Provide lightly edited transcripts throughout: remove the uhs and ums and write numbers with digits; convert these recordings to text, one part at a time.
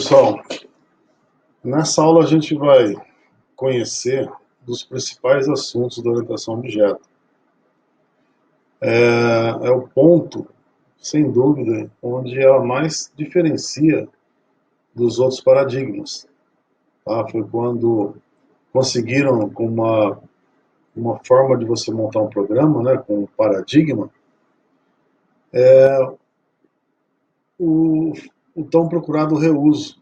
pessoal, nessa aula a gente vai conhecer dos principais assuntos da orientação a objeto. É o ponto, sem dúvida, onde ela mais diferencia dos outros paradigmas. Tá? Foi quando conseguiram, com uma forma de você montar um programa, né, com um paradigma, o tão procurado reuso,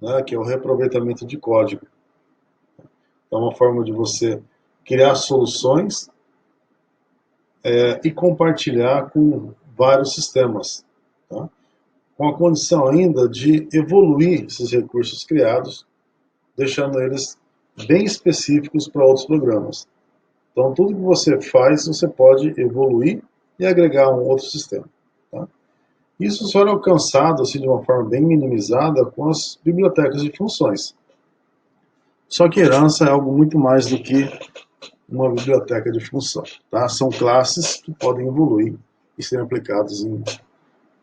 né, que é o reaproveitamento de código. É uma forma de você criar soluções e compartilhar com vários sistemas, tá? Com a condição ainda de evoluir esses recursos criados, deixando eles bem específicos para outros programas. Então, tudo que você faz, você pode evoluir e agregar um outro sistema. Tá? Isso só é alcançado assim, de uma forma bem minimizada com as bibliotecas de funções. Só que herança é algo muito mais do que uma biblioteca de função. Tá? São classes que podem evoluir e serem aplicadas em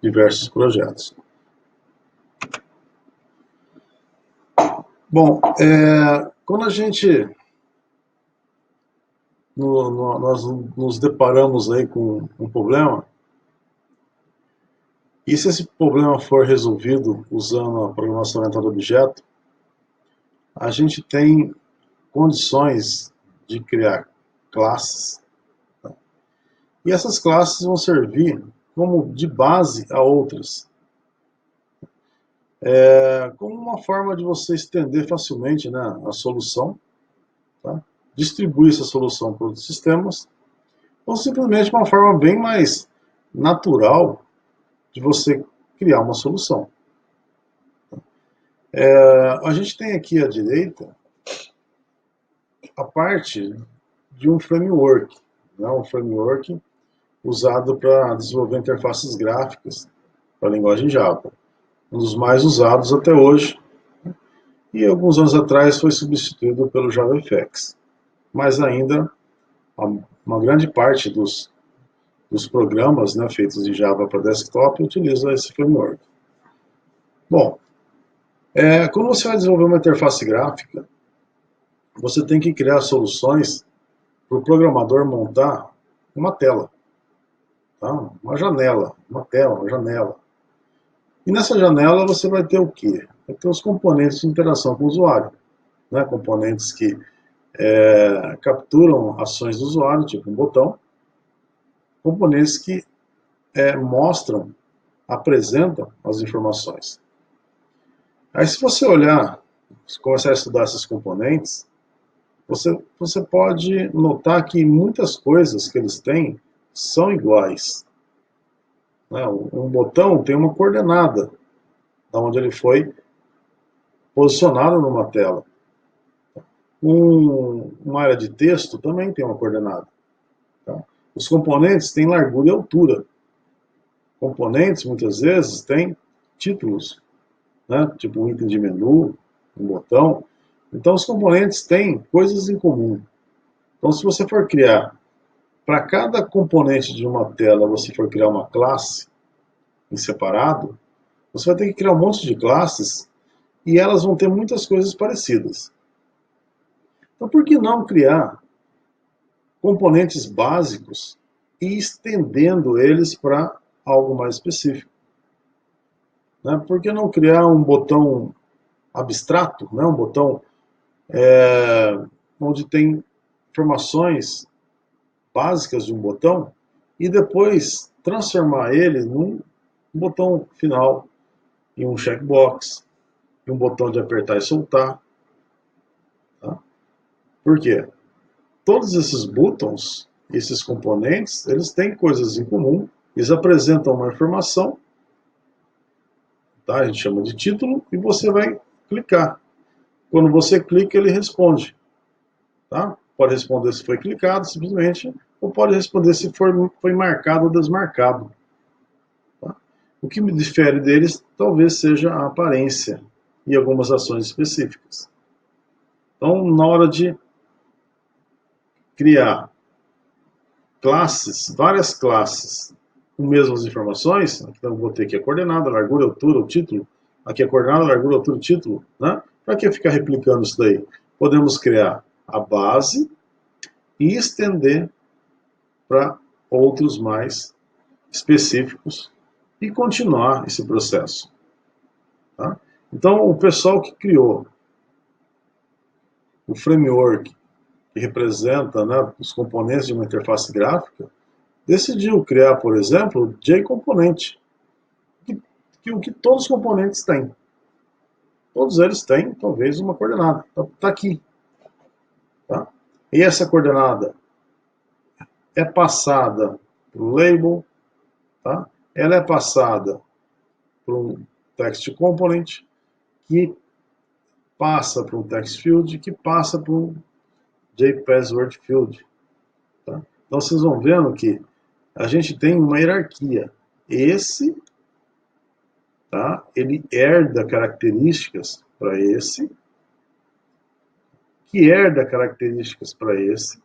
diversos projetos. Bom, quando a gente nós nos deparamos aí com um problema, e se esse problema for resolvido usando a programação orientada a objeto, a gente tem condições de criar classes, tá? E essas classes vão servir como de base a outras, como uma forma de você estender facilmente, né, a solução, tá? Distribuir essa solução para outros sistemas, ou simplesmente uma forma bem mais natural de você criar uma solução. A gente tem aqui à direita a parte de um framework, né, um framework usado para desenvolver interfaces gráficas para a linguagem Java, um dos mais usados até hoje, e alguns anos atrás foi substituído pelo JavaFX. Mas ainda uma grande parte dos programas, né, feitos em Java para desktop utilizam esse framework. Bom, quando você vai desenvolver uma interface gráfica, você tem que criar soluções para o programador montar uma tela, tá? Uma janela, uma tela, uma janela. E nessa janela você vai ter o quê? Vai ter os componentes de interação com o usuário, né? Componentes que capturam ações do usuário, tipo um botão, componentes que mostram, apresentam as informações. Aí se você olhar, se começar a estudar esses componentes, você pode notar que muitas coisas que eles têm são iguais. Né? Um botão tem uma coordenada, da onde ele foi posicionado numa tela. Uma área de texto também tem uma coordenada. Tá? Os componentes têm largura e altura. Componentes, muitas vezes, têm títulos, né? Tipo um item de menu, um botão. Então, os componentes têm coisas em comum. Então, se você for criar, para cada componente de uma tela, você for criar uma classe em separado, você vai ter que criar um monte de classes e elas vão ter muitas coisas parecidas. Então, por que não criar componentes básicos e estendendo eles para algo mais específico? Né? Por que não criar um botão abstrato, né? Um botão onde tem informações básicas de um botão e depois transformar ele num botão final, em um checkbox, em um botão de apertar e soltar. Tá? Por quê? Todos esses buttons, esses componentes, eles têm coisas em comum, eles apresentam uma informação, tá? A gente chama de título, e você vai clicar. Quando você clica, ele responde. Tá? Pode responder se foi clicado, simplesmente, ou pode responder se foi marcado ou desmarcado. Tá? O que me difere deles talvez seja a aparência e algumas ações específicas. Então, na hora de criar classes, várias classes com mesmas informações, então eu vou ter aqui a coordenada, a largura, a altura, o título, Aqui a coordenada, largura, altura, título, né? Para que ficar replicando isso daí? Podemos criar a base e estender para outros mais específicos e continuar esse processo. Tá? Então, o pessoal que criou o framework que representa, né, os componentes de uma interface gráfica, decidiu criar, por exemplo, o JComponent, o que todos os componentes têm. Todos eles têm, talvez, uma coordenada. Está aqui. Tá? E essa coordenada é passada para o label, tá? Ela é passada para um text component, que passa para um text field, que passa para um JPassword field. Tá? Então vocês vão vendo que a gente tem uma hierarquia. Esse, tá? Ele herda características para esse, que herda características para esse,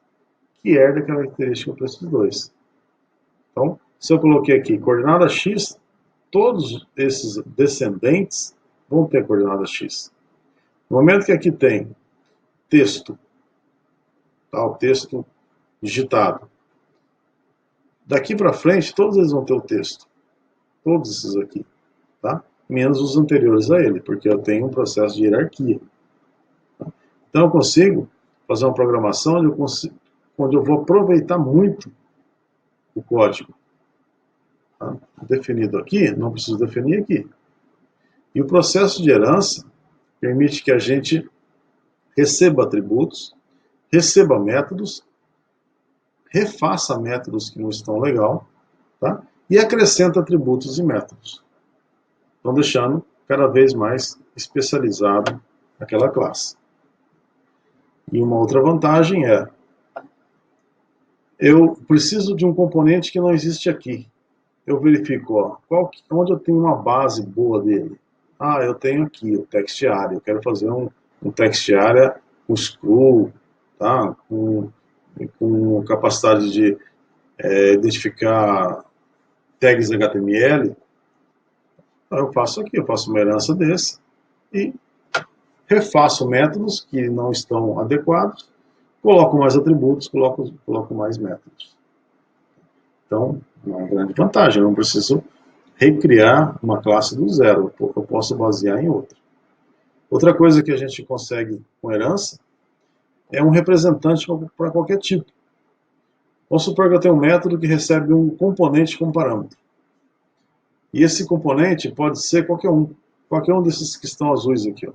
que herda característica para esses dois. Então, se eu coloquei aqui coordenada x, todos esses descendentes vão ter coordenada x. No momento que aqui tem texto, tá, o texto digitado, daqui para frente todos eles vão ter o texto. Todos esses aqui. Tá? Menos os anteriores a ele, porque eu tenho um processo de hierarquia. Tá? Então eu consigo fazer uma programação onde eu vou aproveitar muito o código. Tá? Definido aqui, não preciso definir aqui. E o processo de herança permite que a gente receba atributos, receba métodos, refaça métodos que não estão legal, tá? E acrescenta atributos e métodos. Então deixando cada vez mais especializado aquela classe. E uma outra vantagem é, eu preciso de um componente que não existe aqui. Eu verifico, ó, onde eu tenho uma base boa dele. Ah, eu tenho aqui o text area. Eu quero fazer um text area com screw, tá? com capacidade de identificar tags HTML. Então, eu faço aqui, eu faço uma herança desse e refaço métodos que não estão adequados, coloco mais atributos, coloco mais métodos. Então, é uma grande vantagem, eu não preciso recriar uma classe do zero, eu posso basear em outra. Outra coisa que a gente consegue com herança é um representante para qualquer tipo. Vamos supor que eu tenho um método que recebe um componente como parâmetro. E esse componente pode ser qualquer um desses que estão azuis aqui. Ó.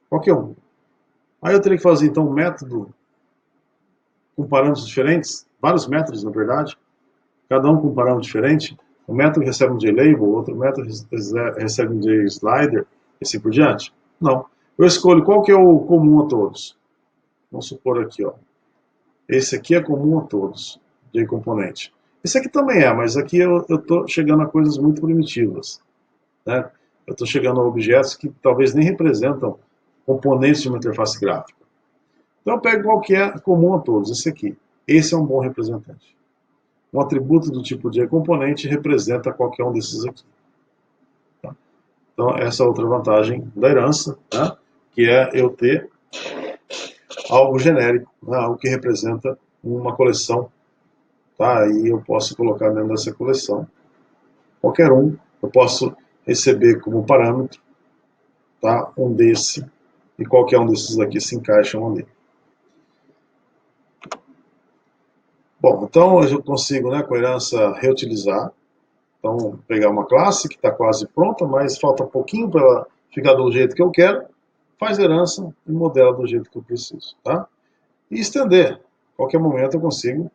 Qualquer um. Aí eu teria que fazer então um método com parâmetros diferentes, vários métodos na verdade, cada um com um parâmetro diferente. Um método recebe um JLabel, outro método recebe um JSlider, e assim por diante. Não. Eu escolho qual que é o comum a todos. Vamos supor aqui, ó. Esse aqui é comum a todos, JComponent. Esse aqui também é, mas aqui eu estou chegando a coisas muito primitivas. Né? Eu estou chegando a objetos que talvez nem representam componentes de uma interface gráfica. Então eu pego qual que é comum a todos, esse aqui. Esse é um bom representante. Um atributo do tipo JComponent representa qualquer um desses aqui. Tá? Então essa é outra vantagem da herança, né? Que é eu ter algo genérico, né? Algo que representa uma coleção. Tá? E eu posso colocar dentro dessa coleção qualquer um. Eu posso receber como parâmetro, tá? Um desse, e qualquer um desses aqui se encaixam ali. Bom, então eu consigo, né, com a herança, reutilizar. Então, pegar uma classe que está quase pronta, mas falta pouquinho para ela ficar do jeito que eu quero, faz herança e modela do jeito que eu preciso. Tá? E estender. A qualquer momento eu consigo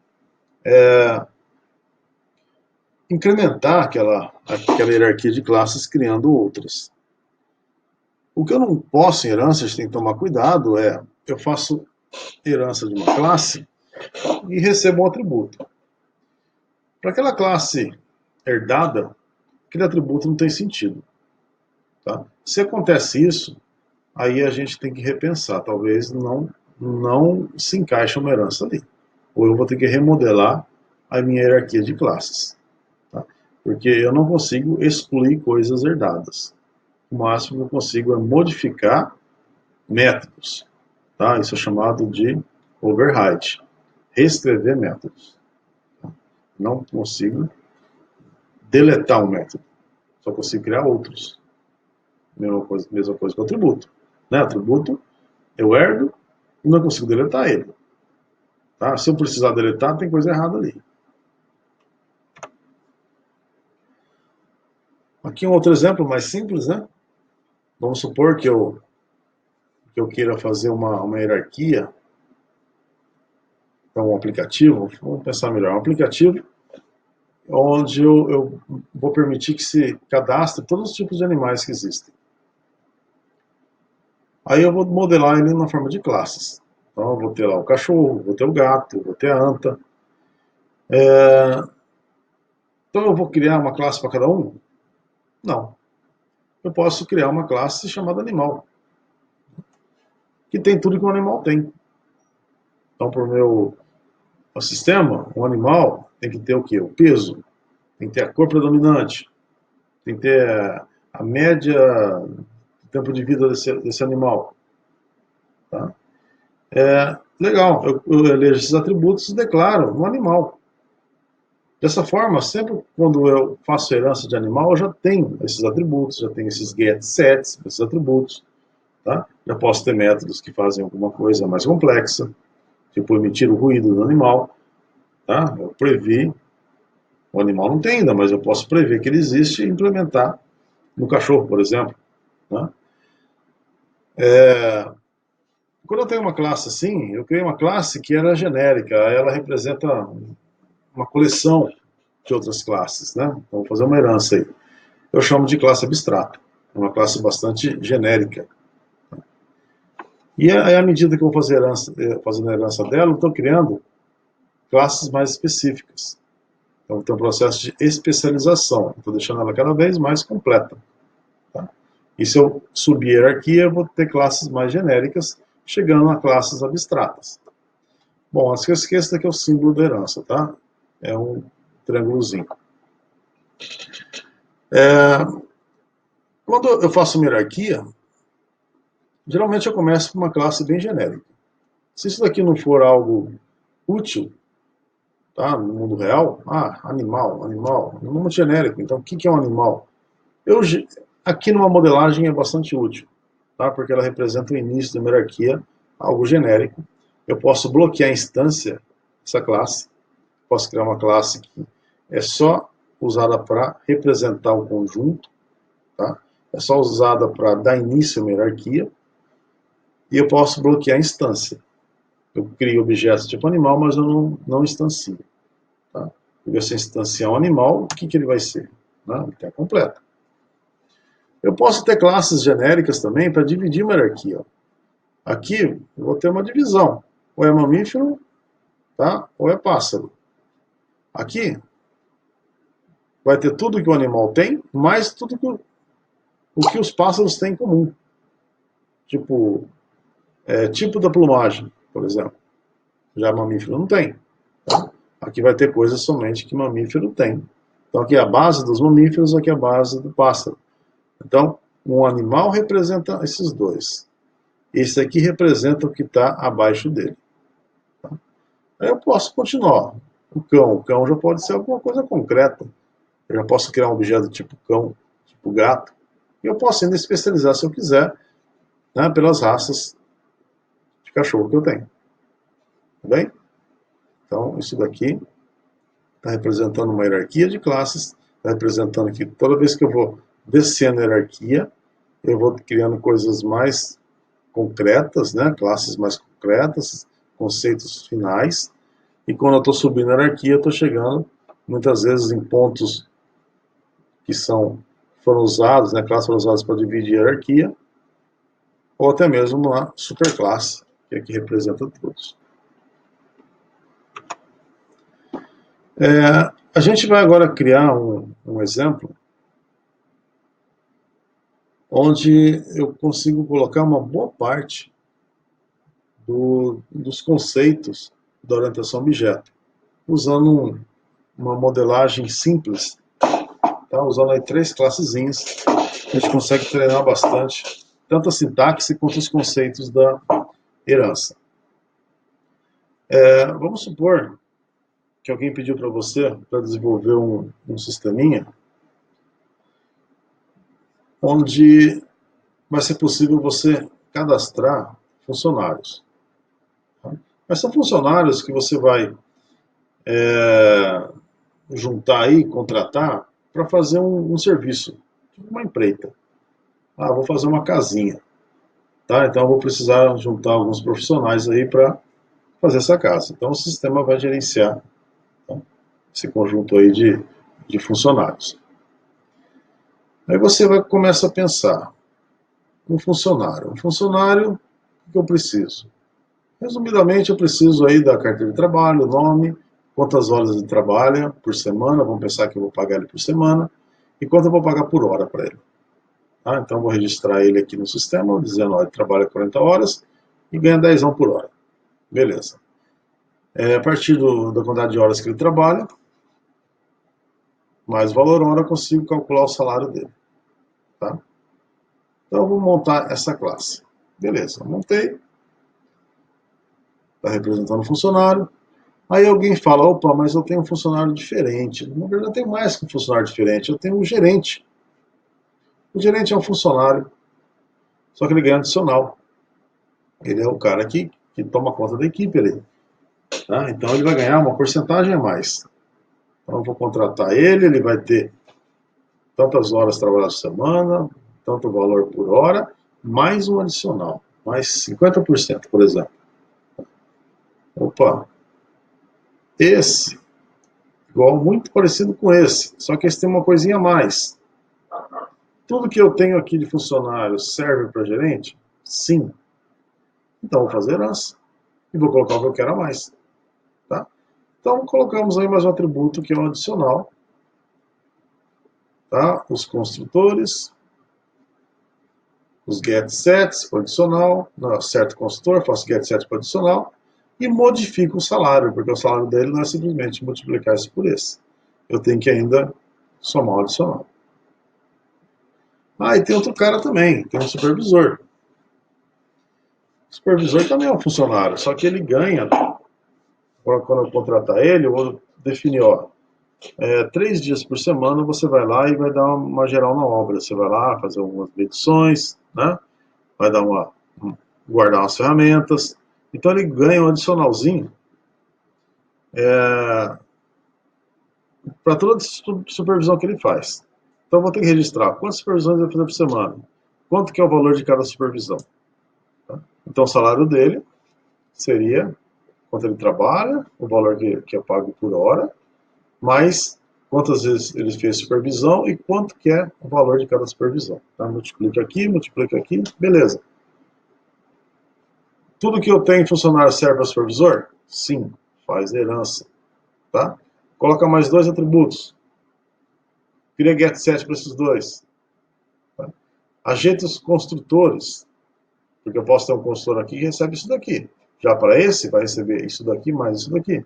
incrementar aquela hierarquia de classes criando outras. O que eu não posso em herança, a gente tem que tomar cuidado, eu faço herança de uma classe e recebo um atributo. Para aquela classe herdada, aquele atributo não tem sentido. Tá? Se acontece isso, aí a gente tem que repensar. Talvez não se encaixe uma herança ali. Ou eu vou ter que remodelar a minha hierarquia de classes. Tá? Porque eu não consigo excluir coisas herdadas. o máximo que eu consigo é modificar métodos. Tá? Isso é chamado de override, reescrever métodos. Não consigo deletar um método, só consigo criar outros. Mesma coisa com o atributo. Né? Atributo, eu herdo e não consigo deletar ele. Tá? Se eu precisar deletar, tem coisa errada ali. Aqui um outro exemplo mais simples, né? Vamos supor que eu queira fazer uma hierarquia. Então, um aplicativo, vamos pensar melhor, um aplicativo onde eu vou permitir que se cadastre todos os tipos de animais que existem. Aí eu vou modelar ele na forma de classes. Então eu vou ter lá o cachorro, vou ter o gato, vou ter a anta. Então eu vou criar uma classe para cada um? Não. Eu posso criar uma classe chamada animal, que tem tudo que um animal tem. Então, para o meu sistema, um animal tem que ter o quê? O peso, tem que ter a cor predominante, tem que ter a média do tempo de vida desse animal. Tá? Legal, eu elejo esses atributos e declaro um animal. Dessa forma, sempre quando eu faço herança de animal, eu já tenho esses atributos, já tenho esses get sets, esses atributos. Tá? Já posso ter métodos que fazem alguma coisa mais complexa, tipo emitir o ruído do animal. Tá? Eu previ, o animal não tem ainda, mas eu posso prever que ele existe e implementar no cachorro, por exemplo. Tá? Quando eu tenho uma classe assim, eu criei uma classe que era genérica, ela representa uma coleção de outras classes, né? Então, vou fazer uma herança aí. Eu chamo de classe abstrata, uma classe bastante genérica. E aí, à medida que eu vou fazendo a herança dela, eu estou criando classes mais específicas. Então, tem um processo de especialização. Estou deixando ela cada vez mais completa. Tá? E se eu subir a hierarquia, eu vou ter classes mais genéricas, chegando a classes abstratas. Bom, não se esqueça daqui é o símbolo da herança, tá? É um triângulozinho. Quando eu faço uma hierarquia, geralmente eu começo com uma classe bem genérica. Se isso daqui não for algo útil, tá, no mundo real, animal, um nome genérico. Então, o que é um animal? Aqui numa modelagem é bastante útil, tá, porque ela representa o início de uma hierarquia, algo genérico. Eu posso bloquear a instância dessa classe, posso criar uma classe que é só usada para representar o conjunto, tá? É só usada para dar início a uma hierarquia, e eu posso bloquear a instância. Eu crio objetos tipo animal, mas eu não instancio. Tá? Se você instanciar um animal, o que ele vai ser? Ele está completo. Eu posso ter classes genéricas também para dividir uma hierarquia. Aqui eu vou ter uma divisão. Ou é mamífero, tá? Ou é pássaro. Aqui vai ter tudo que o animal tem, mais tudo o que os pássaros têm em comum. Tipo da plumagem, por exemplo. Já mamífero não tem. Tá? Aqui vai ter coisas somente que mamífero tem. Então aqui é a base dos mamíferos, aqui é a base do pássaro. Então, um animal representa esses dois. Esse aqui representa o que está abaixo dele. Tá? Aí eu posso continuar. O cão já pode ser alguma coisa concreta. Eu já posso criar um objeto tipo cão, tipo gato. E eu posso ainda especializar, se eu quiser, né, pelas raças de cachorro que eu tenho. Tá bem? Então, isso daqui está representando uma hierarquia de classes, está representando que toda vez que eu vou descendo a hierarquia, eu vou criando coisas mais concretas, né? Classes mais concretas, conceitos finais, e quando eu estou subindo a hierarquia, eu estou chegando, muitas vezes, em pontos que foram usados, né? Classes foram usadas para dividir a hierarquia, ou até mesmo uma superclasse, que é que representa todos. A gente vai agora criar um exemplo onde eu consigo colocar uma boa parte dos conceitos da orientação objeto, usando uma modelagem simples, tá? Usando aí 3 classezinhas a gente consegue treinar bastante tanto a sintaxe quanto os conceitos da herança. Vamos supor que alguém pediu para você para desenvolver um sisteminha onde vai ser possível você cadastrar funcionários. Tá? Mas são funcionários que você vai juntar aí, contratar, para fazer um serviço, tipo uma empreita. Vou fazer uma casinha. Tá? Então eu vou precisar juntar alguns profissionais aí para fazer essa casa. Então o sistema vai gerenciar, tá, esse conjunto aí de funcionários. Aí você começa a pensar, um funcionário. Um funcionário, o que eu preciso? Resumidamente, eu preciso aí da carteira de trabalho, o nome, quantas horas ele trabalha por semana, vamos pensar que eu vou pagar ele por semana, e quanto eu vou pagar por hora para ele. Tá? Então eu vou registrar ele aqui no sistema, dizendo, ele trabalha 40 horas e ganha 10 por hora. Beleza. A partir da quantidade de horas que ele trabalha, mais o valor hora, eu consigo calcular o salário dele. Tá? Então eu vou montar essa classe. Beleza, montei. Está representando o funcionário. Aí alguém fala, opa, mas eu tenho um funcionário diferente. Na verdade, eu tenho mais que um funcionário diferente. Eu tenho um gerente. O gerente é um funcionário, só que ele ganha adicional. Ele é o cara que toma conta da equipe ali. Tá? Então ele vai ganhar uma porcentagem a mais. Então eu vou contratar ele, ele vai ter tantas horas trabalhadas por semana, tanto valor por hora, mais um adicional, mais 50%, por exemplo. Opa, esse, igual, muito parecido com esse, só que esse tem uma coisinha a mais. Tudo que eu tenho aqui de funcionário serve para gerente? Sim. Então vou fazer herança e vou colocar o que eu quero a mais. Tá? Então colocamos aí mais um atributo que é um adicional. Tá? Os construtores, os getSets para adicional, certo construtor, faço getSet para adicional e modifico o salário, porque o salário dele não é simplesmente multiplicar isso por esse. Eu tenho que ainda somar o adicional. E tem outro cara também, tem um supervisor. O supervisor também é um funcionário, só que ele ganha, quando eu contratar ele, eu vou definir, 3 dias por semana você vai lá e vai dar uma geral na obra. Você vai lá fazer algumas medições, né? Vai dar guardar umas ferramentas. Então ele ganha um adicionalzinho para toda a supervisão que ele faz. Então eu vou ter que registrar quantas supervisões ele vai fazer por semana, quanto que é o valor de cada supervisão. Tá? Então o salário dele seria quanto ele trabalha, o valor que é pago por hora, mais quantas vezes ele fez supervisão e quanto que é o valor de cada supervisão. Tá? Multiplica aqui, beleza. Tudo que eu tenho em funcionário serve para supervisor? Sim, faz herança. Tá? Coloca mais 2 atributos. Cria getSet para esses 2. Tá? Ajeita os construtores, porque eu posso ter um construtor aqui que recebe isso daqui. Já para esse, vai receber isso daqui mais isso daqui.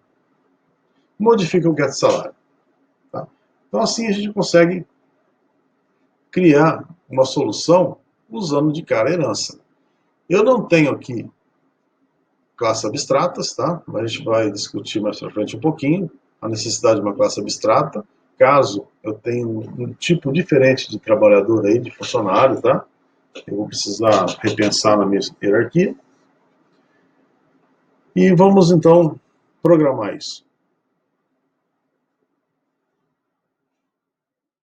Modifica o getSalário. Tá? Então assim a gente consegue criar uma solução usando de cara a herança. Eu não tenho aqui classes abstratas, tá? Mas a gente vai discutir mais para frente um pouquinho a necessidade de uma classe abstrata, caso eu tenha um tipo diferente de trabalhador aí, de funcionário, tá? Eu vou precisar repensar na minha hierarquia. E vamos então programar isso.